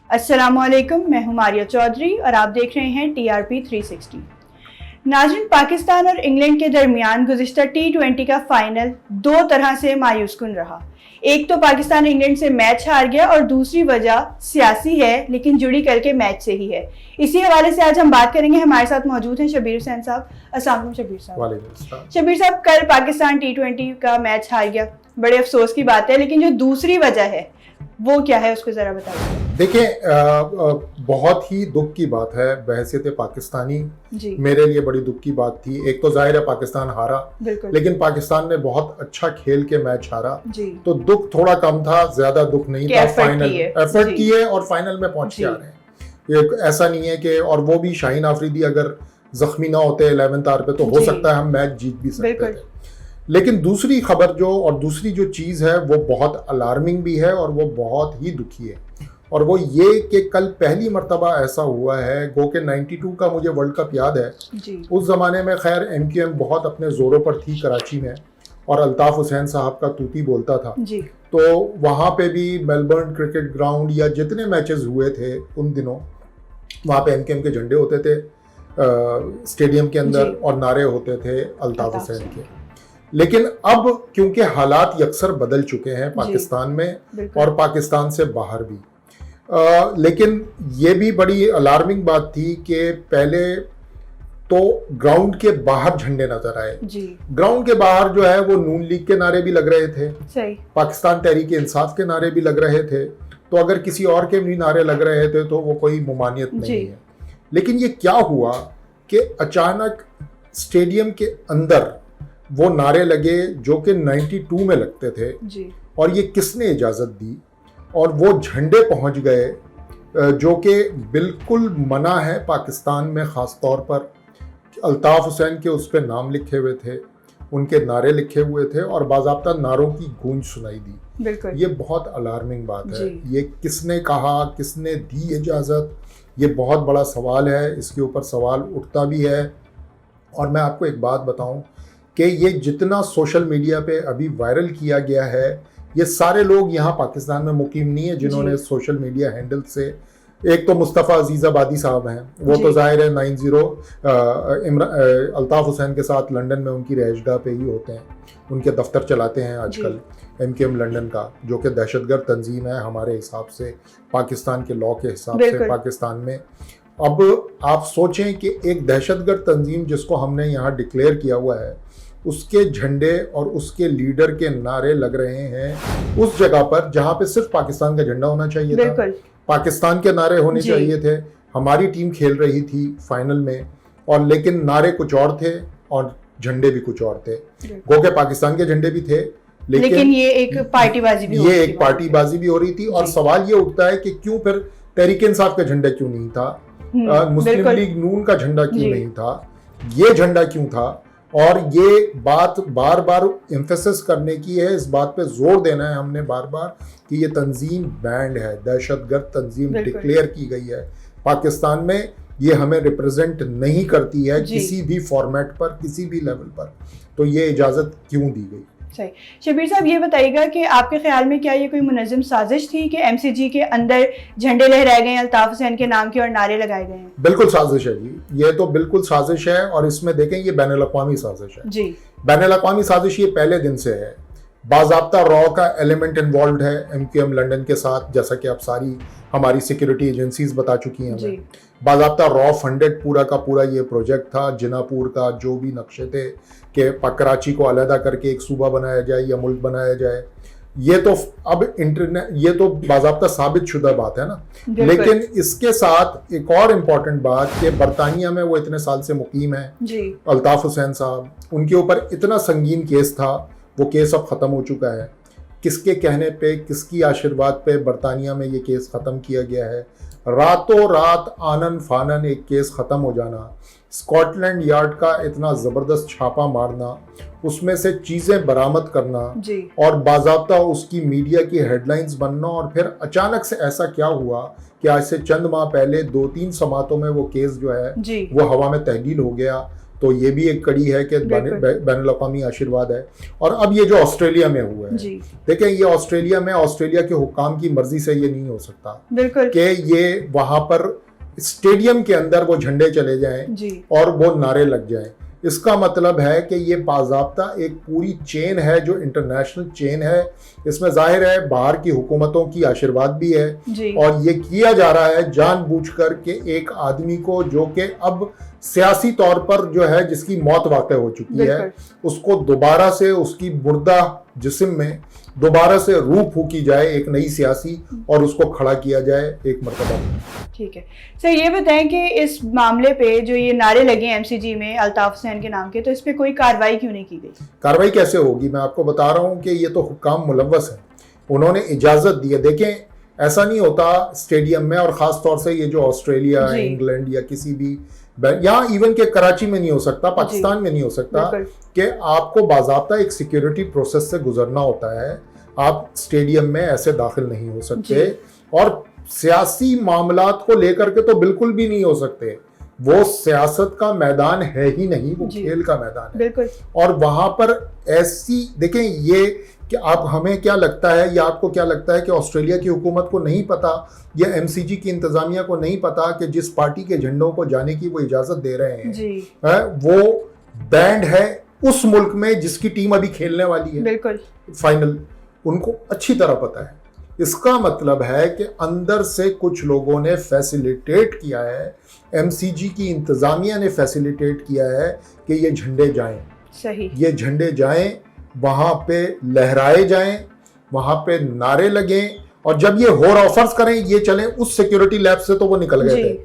अस्सलामुअलैकुम, मैं हूं मारिया चौधरी और आप देख रहे हैं TRP 360। नाज़रीन, पाकिस्तान और इंग्लैंड के दरमियान गुज़िश्ता T20 का फाइनल दो तरह से मायूसकुन रहा। एक तो पाकिस्तान इंग्लैंड से मैच हार गया और दूसरी वजह सियासी है, लेकिन जुड़ी कल के मैच से ही है। इसी हवाले से आज हम बात करेंगे। हमारे साथ मौजूद हैं शबीर हुसैन साहब। अस्सलाम वालेकुम शबीर साहब। शबीर साहब, कल पाकिस्तान T20 का मैच हार गया, बड़े अफसोस की बात है, लेकिन जो दूसरी वजह है वो क्या है, उसको जरा बताइए। देखिए, बहुत ही दुख की बात है बहैसियत पाकिस्तानी। मेरे लिए बड़ी दुख की बात थी। एक तो जाहिर है पाकिस्तान हारा, लेकिन पाकिस्तान ने बहुत अच्छा खेल के मैच हारा, तो दुख थोड़ा कम था, ज्यादा दुख नहीं था। फाइनल एफर्ट किए और फाइनल में पहुंच के आ रहे हैं। ऐसा नहीं है कि, और वो भी शाहीन आफरीदी अगर जख्मी ना होते 11th आवर पे तो हो सकता है हम मैच जीत भी सकते थे। लेकिन दूसरी खबर दूसरी जो चीज़ है वो बहुत अलार्मिंग भी है और वो बहुत ही दुखी है, और वो ये कि कल पहली मर्तबा ऐसा हुआ है। गो के 92 का मुझे वर्ल्ड कप याद है जी। उस ज़माने में खैर MQM बहुत अपने ज़ोरों पर थी कराची में, और अल्ताफ़ हुसैन साहब का तूती बोलता था जी। तो वहाँ पे भी मेलबर्न क्रिकेट ग्राउंड या जितने मैचेस हुए थे उन दिनों, वहाँ पे MQM के झंडे होते थे स्टेडियम के अंदर, और नारे होते थे अल्ताफ़ हुसैन के। लेकिन अब क्योंकि हालात यकसर बदल चुके हैं पाकिस्तान में और पाकिस्तान से बाहर भी, लेकिन ये भी बड़ी अलार्मिंग बात थी कि पहले तो ग्राउंड के बाहर झंडे नजर आए। ग्राउंड के बाहर जो है वो नून लीग के नारे भी लग रहे थे, पाकिस्तान तहरीक इंसाफ के नारे भी लग रहे थे, तो अगर किसी और के भी नारे लग रहे थे तो वो कोई मुमानियत नहीं है। लेकिन ये क्या हुआ कि अचानक स्टेडियम के अंदर वो नारे लगे जो कि 92 में लगते थे जी। और ये किसने इजाज़त दी, और वो झंडे पहुंच गए जो कि बिल्कुल मना है पाकिस्तान में। ख़ास तौर पर अल्ताफ़ हुसैन के उस पर नाम लिखे हुए थे, उनके नारे लिखे हुए थे, और बाज़ाब्ता नारों की गूंज सुनाई दी। ये बहुत अलार्मिंग बात है। ये किसने कहा, किसने दी इजाज़त, ये बहुत बड़ा सवाल है। इसके ऊपर सवाल उठता भी है। और मैं आपको एक बात बताऊं कि ये जितना सोशल मीडिया पे अभी वायरल किया गया है, ये सारे लोग यहाँ पाकिस्तान में मुकीम नहीं है जिन्होंने सोशल मीडिया हैंडल से, एक तो मुस्तफ़ा अजीज़ आबादी साहब हैं, वो तो जाहिर है 90 अल्ताफ़ हुसैन के साथ लंदन में उनकी रहायशगाह पे ही होते हैं, उनके दफ्तर चलाते हैं आजकल MQM लंदन का, जो कि दहशतगर्द तंजीम है हमारे हिसाब से, पाकिस्तान के लॉ के हिसाब से पाकिस्तान में। अब आप सोचें कि एक दहशतगर्द तंजीम जिसको हमने यहाँ डिक्लेयर किया हुआ है, उसके झंडे और उसके लीडर के नारे लग रहे हैं उस जगह पर जहां पे सिर्फ पाकिस्तान का झंडा होना चाहिए था, पाकिस्तान के नारे होने चाहिए थे। हमारी टीम खेल रही थी फाइनल में, और लेकिन नारे कुछ और थे और झंडे भी कुछ और थे। गो के पाकिस्तान के झंडे भी थे, लेकिन ये एक पार्टीबाजी भी हो रही थी। और सवाल ये उठता है कि क्यों फिर तहरीक इंसाफ का झंडा क्यों नहीं था, मुस्लिम लीग नून का झंडा क्यों नहीं था, ये झंडा क्यों था। और ये बात बार बार एम्फेसिस करने की है, इस बात पे जोर देना है हमने बार बार कि ये तंजीम बैंड है, दहशतगर्द तंजीम डिक्लेयर की गई है पाकिस्तान में। ये हमें रिप्रेजेंट नहीं करती है किसी भी फॉर्मेट पर, किसी भी लेवल पर, तो ये इजाज़त क्यों दी गई। सही। शबीर साहब, ये बताइएगा कि आपके ख्याल में क्या ये कोई मुनज़्ज़म साजिश थी कि MCG के अंदर झंडे लहराए गए, अल्ताफ़ हुसैन के नाम के और नारे लगाए गए हैं? बिल्कुल साजिश है जी, ये तो बिल्कुल साजिश है। और इसमें देखें, ये बैनुल-अक़वामी साजिश है जी। बैनुल-अक़वामी साजिश ये पहले दिन से है। बाज़ाब्ता रॉ का एलिमेंट इन्वॉल्व है MQM लंदन के साथ, जैसा कि अब सारी हमारी सिक्योरिटी एजेंसीज बता चुकी हैं हमें। बाज़ाब्ता रॉ फंडेड पूरा का पूरा ये प्रोजेक्ट था। जिनापुर का जो भी नक्शे थे कि कराची को अलहदा करके एक सूबा बनाया जाए या मुल्क बनाया जाए, ये तो अब इंटरनेट, ये तो बाज़ाब्ता साबित शुदा बात है ना। लेकिन इसके साथ एक और इम्पॉर्टेंट बात कि बरतानिया में वो इतने साल से मुकीम है अल्ताफ़ हुसैन साहब, उनके ऊपर इतना संगीन केस था, वो केस अब ख़त्म हो चुका है। किसके कहने पे, किसकी आशीर्वाद पे बरतानिया में ये केस ख़त्म किया गया है। रातों रात आनन फानन एक केस ख़त्म हो जाना, स्कॉटलैंड यार्ड का इतना ज़बरदस्त छापा मारना, उसमें से चीज़ें बरामद करना और बाज़ाब्ता उसकी मीडिया की हेडलाइंस बनना, और फिर अचानक से ऐसा क्या हुआ कि आज से चंद माह पहले 2-3 समातों में वो केस जो है वो हवा में तहलील हो गया। तो ये भी एक कड़ी है कि बैनुल-अक़वामी आशीर्वाद है। और अब ये जो ऑस्ट्रेलिया में हुआ है, देखें ये ऑस्ट्रेलिया में ऑस्ट्रेलिया के हुक्काम की मर्जी से ये नहीं हो सकता कि ये वहां पर स्टेडियम के अंदर वो झंडे चले जाएं और वो नारे लग जाएं। इसका मतलब है कि ये बाज़ाब्ता एक पूरी चेन है जो इंटरनेशनल चेन है। इसमें जाहिर है बाहर की हुकूमतों की आशीर्वाद भी है और ये किया जा रहा है जानबूझकर के एक आदमी को जो कि अब सियासी तौर पर जो है जिसकी मौत वाक़ई हो चुकी है, उसको दोबारा से उसकी मुर्दा जिस्म में दोबारा से रूह फूकी जाए एक नई सियासी और उसको खड़ा किया जाए एक मरतबा। ठीक है सर, ये बताएं कि इस मामले पे जो ये नारे लगे एमसीजी में अल्ताफ हुसैन के नाम के, तो इस पे कोई कार्रवाई क्यों नहीं की गई? कार्रवाई कैसे होगी? मैं आपको बता रहा हूँ कि ये तो हुक्काम मुलव्वस है, उन्होंने इजाज़त दी है। देखें ऐसा नहीं होता स्टेडियम में, और ख़ास तौर से ये जो ऑस्ट्रेलिया, इंग्लैंड या किसी भी यहाँ इवन के कराची में नहीं हो सकता, पाकिस्तान में नहीं हो सकता कि आपको बाज़ाब्ता एक सिक्योरिटी प्रोसेस से गुजरना होता है। आप स्टेडियम में ऐसे दाखिल नहीं हो सकते और सियासी मामलात को लेकर के तो बिल्कुल भी नहीं हो सकते। वो सियासत का मैदान है ही नहीं, वो खेल का मैदान है। और वहां पर ऐसी देखें ये कि आप हमें क्या लगता है या आपको क्या लगता है कि ऑस्ट्रेलिया की हुकूमत को नहीं पता या एमसीजी की इंतजामिया को नहीं पता कि जिस पार्टी के झंडों को जाने की वो इजाजत दे रहे हैं वो बैंड है उस मुल्क में जिसकी टीम अभी खेलने वाली है फाइनल, उनको अच्छी तरह पता है। इसका मतलब है कि अंदर से कुछ लोगों ने फैसिलिटेट किया है, एमसीजी की इंतजामिया ने फैसिलिटेट किया है कि ये झंडे जाएं, सही ये झंडे जाएं, वहां पे लहराए जाएं, वहां पे नारे लगें, और जब ये होर ऑफर्स करें ये चलें, उस सिक्योरिटी लैब से तो वो निकल गए थे।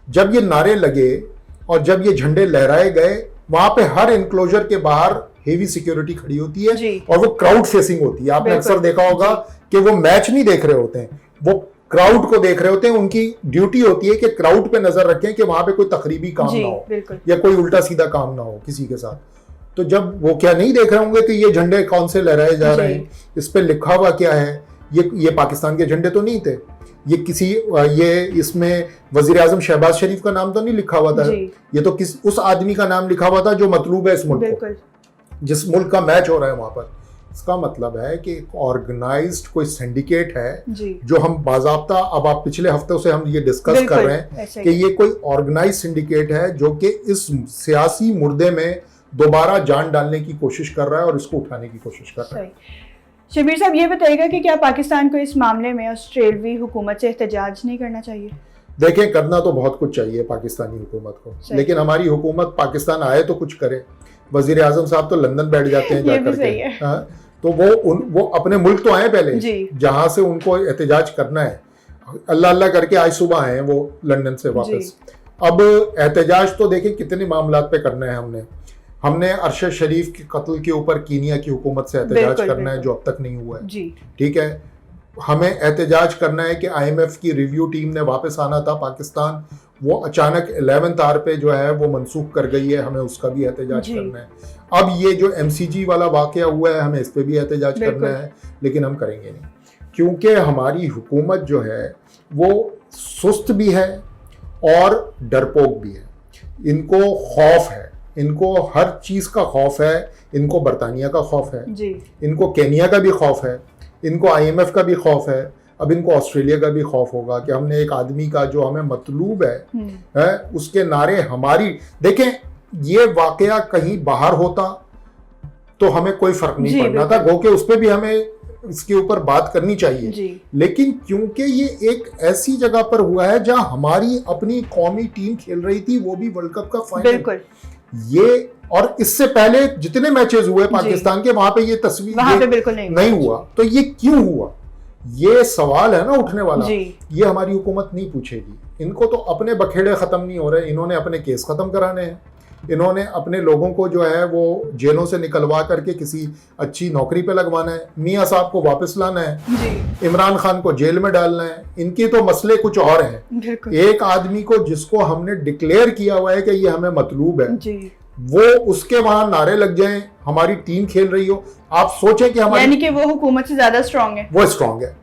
जब ये नारे लगे और जब ये झंडे लहराए गए, वहां पे हर एनक्लोजर के बाहर हेवी सिक्योरिटी खड़ी होती है और वो क्राउड फेसिंग होती है। आपने अक्सर देखा होगा कि वो मैच नहीं देख रहे होते हैं, वो क्राउड को देख रहे होते हैं। उनकी ड्यूटी होती है कि क्राउड पे नजर रखें कि वहां पे कोई तकरीबी काम ना हो या कोई उल्टा सीधा काम ना हो किसी के साथ। तो जब वो क्या नहीं देख रहे होंगे कि ये झंडे कौन से लहराए जा रहे हैं, इस पे लिखा हुआ क्या है, ये पाकिस्तान के झंडे तो नहीं थे, ये किसी ये इसमें वजीर आजम शहबाज शरीफ का नाम तो नहीं लिखा हुआ था, ये तो उस आदमी का नाम लिखा हुआ था जो मतलूब है इस मुल्क को, जिस मुल्क का मैच हो रहा है वहां पर। इसका मतलब है कि एक ऑर्गेनाइज्ड कोई सिंडिकेट है जो हम बाज़ाब्ता, अब आप पिछले हफ्तों से हम ये डिस्कस कर रहे हैं कि ये कोई ऑर्गेनाइज्ड सिंडिकेट है जो कि इस सियासी मुर्दे में दोबारा जान डालने की कोशिश कर रहा है और इसको उठाने की कोशिश कर रहा है। शबीर साहब ये बताइएगा कि क्या पाकिस्तान को इस मामले में ऑस्ट्रेलवी हुकूमत से एहतजाज नहीं करना चाहिए? देखें करना तो बहुत कुछ चाहिए पाकिस्तानी हुकूमत को, लेकिन हमारी हुकूमत पाकिस्तान आए तो कुछ करे। वजीर आजम साहब तो लंदन बैठ जाते हैं जाकर के, तो वो अपने मुल्क तो आए पहले जहां से उनको एहतजाज करना है। अल्लाह अल्लाह करके आज सुबह आए वो लंदन से वापस। अब एहतजाज तो देखें कितने मामलात पे करना है। हमने अरशद शरीफ के कत्ल के ऊपर कीनिया की हुकूमत से एहतजाज करना है जो अब तक नहीं हुआ है, ठीक है। हमें एहतजाज करना है कि IMF की रिव्यू टीम ने वापस आना था पाकिस्तान, वो अचानक 11 आर पे जो है वो मनसूख कर गई है, हमें उसका भी एहतजाज करना है। अब ये जो MCG वाला वाकया हुआ है हमें इस पे भी एहतजाज करना है, लेकिन हम करेंगे नहीं क्योंकि हमारी हुकूमत जो है वो सुस्त भी है और डरपोक भी है। इनको खौफ है, इनको हर चीज का खौफ है। इनको बरतानिया का खौफ है, इनको केनिया का भी खौफ है, इनको IMF का भी खौफ है, अब इनको ऑस्ट्रेलिया का भी खौफ होगा कि हमने एक आदमी का जो हमें मतलूब है उसके नारे हमारी। देखें ये वाकया कहीं बाहर होता तो हमें कोई फर्क नहीं पड़ना था, गो के उस पर भी हमें इसके ऊपर बात करनी चाहिए, लेकिन क्योंकि ये एक ऐसी जगह पर हुआ है जहां हमारी अपनी कौमी टीम खेल रही थी, वो भी वर्ल्ड कप का फाइनल, ये और इससे पहले जितने मैचेस हुए पाकिस्तान के वहां पे ये तस्वीर बिल्कुल नहीं हुआ। तो ये क्यों हुआ, ये सवाल है ना उठने वाला। ये हमारी हुकूमत नहीं पूछेगी। इनको तो अपने बखेड़े खत्म नहीं हो रहे, इन्होंने अपने केस खत्म कराने हैं, इन्होंने अपने लोगों को जो है वो जेलों से निकलवा करके किसी अच्छी नौकरी पे लगवाना है, मियाँ साहब को वापस लाना है, इमरान खान को जेल में डालना है। इनके तो मसले कुछ और हैं। एक आदमी को जिसको हमने डिक्लेयर किया हुआ है कि ये हमें मतलूब है, वो उसके वहां नारे लग जाएं, हमारी टीम खेल रही हो, आप सोचें कि हमारी, यानी कि वो हुकूमत से ज्यादा स्ट्रांग है, वो स्ट्रांग है,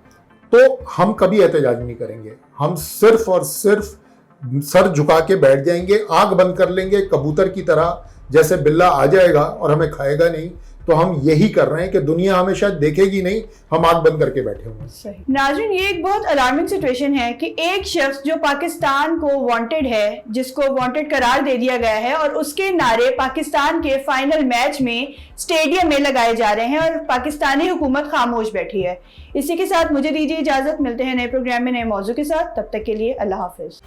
तो हम कभी एहतजाज नहीं करेंगे। हम सिर्फ और सिर्फ सर झुका के बैठ जाएंगे, आंख बंद कर लेंगे कबूतर की तरह जैसे बिल्ला आ जाएगा और हमें खाएगा नहीं, तो हम यही कर रहे हैं कि दुनिया हमें शायद देखेगी नहीं, हम आंख बंद करके बैठे हुए हैं। सही। नाज़रीन, ये एक बहुत अलार्मिंग सिचुएशन है कि एक शख्स जो पाकिस्तान को वांटेड है, जिसको वांटेड करार दे दिया गया है, और उसके नारे पाकिस्तान के फाइनल मैच में स्टेडियम में लगाए जा रहे हैं और पाकिस्तानी हुकूमत खामोश बैठी है। इसी के साथ मुझे दीजिए इजाजत, मिलते हैं नए प्रोग्राम में नए मौजू के साथ। तब तक के लिए अल्लाह हाफिज।